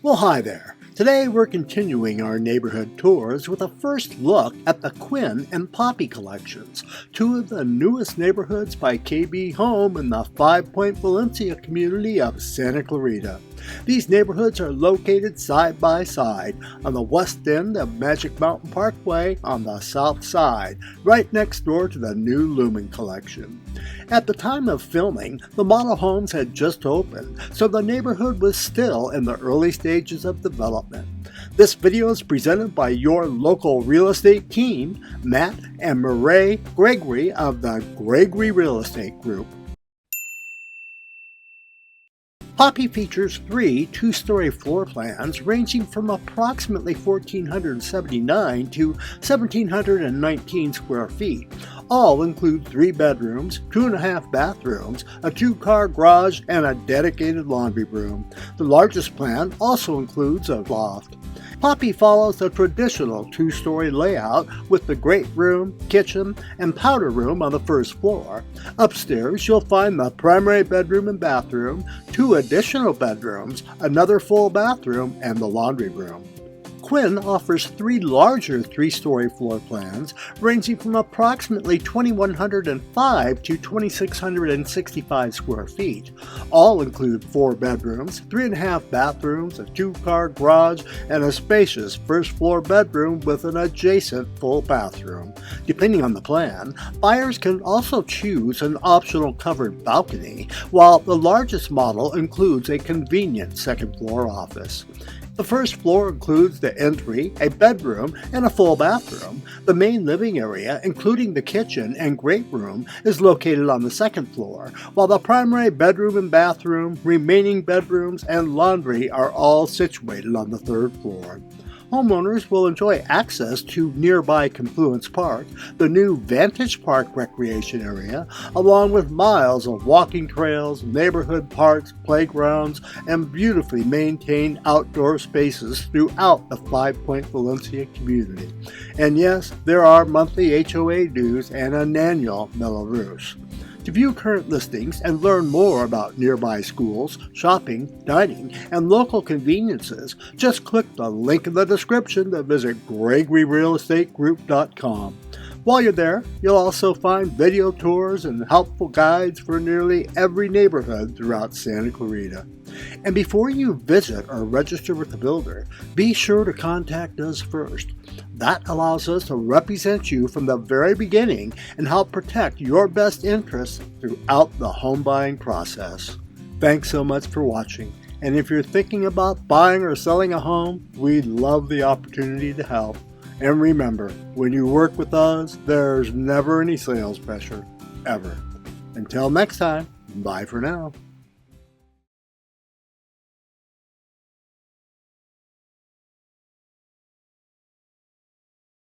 Well, hi there. Today we're continuing our neighborhood tours with a first look at the Quinn and Poppy collections, two of the newest neighborhoods by KB Home in the FivePoint Valencia community of Santa Clarita. These neighborhoods are located side by side on the west end of Magic Mountain Parkway on the south side, right next door to the new Lumen collection. At the time of filming, the model homes had just opened, so the neighborhood was still in the early stages of development. This video is presented by your local real estate team, Matt and Meray Gregory of the Gregory Real Estate Group. Poppy features three two-story floor plans ranging from approximately 1,479 to 1,719 square feet. All include 3 bedrooms, 2.5 bathrooms, a 2-car garage, and a dedicated laundry room. The largest plan also includes a loft. Poppy follows the traditional 2-story layout with the great room, kitchen, and powder room on the first floor. Upstairs, you'll find the primary bedroom and bathroom, 2 additional bedrooms, another full bathroom, and the laundry room. Quinn offers 3 larger 3-story floor plans ranging from approximately 2,105 to 2,665 square feet. All include 4 bedrooms, 3.5 bathrooms, a 2-car garage, and a spacious first-floor bedroom with an adjacent full bathroom. Depending on the plan, buyers can also choose an optional covered balcony, while the largest model includes a convenient second-floor office. The first floor includes the entry, a bedroom, and a full bathroom. The main living area, including the kitchen and great room, is located on the second floor, while the primary bedroom and bathroom, remaining bedrooms, and laundry are all situated on the third floor. Homeowners will enjoy access to nearby Confluence Park, the new Vantage Park recreation area, along with miles of walking trails, neighborhood parks, playgrounds, and beautifully maintained outdoor spaces throughout the FivePoint Valencia community. And yes, there are monthly HOA dues and an annual Mellow Roos. To view current listings and learn more about nearby schools, shopping, dining, and local conveniences, just click the link in the description to visit GregoryRealEstateGroup.com. While you're there, you'll also find video tours and helpful guides for nearly every neighborhood throughout Santa Clarita. And before you visit or register with the builder, be sure to contact us first. That allows us to represent you from the very beginning and help protect your best interests throughout the home buying process. Thanks so much for watching. And if you're thinking about buying or selling a home, we'd love the opportunity to help. And remember, when you work with us, there's never any sales pressure, ever. Until next time, bye for now.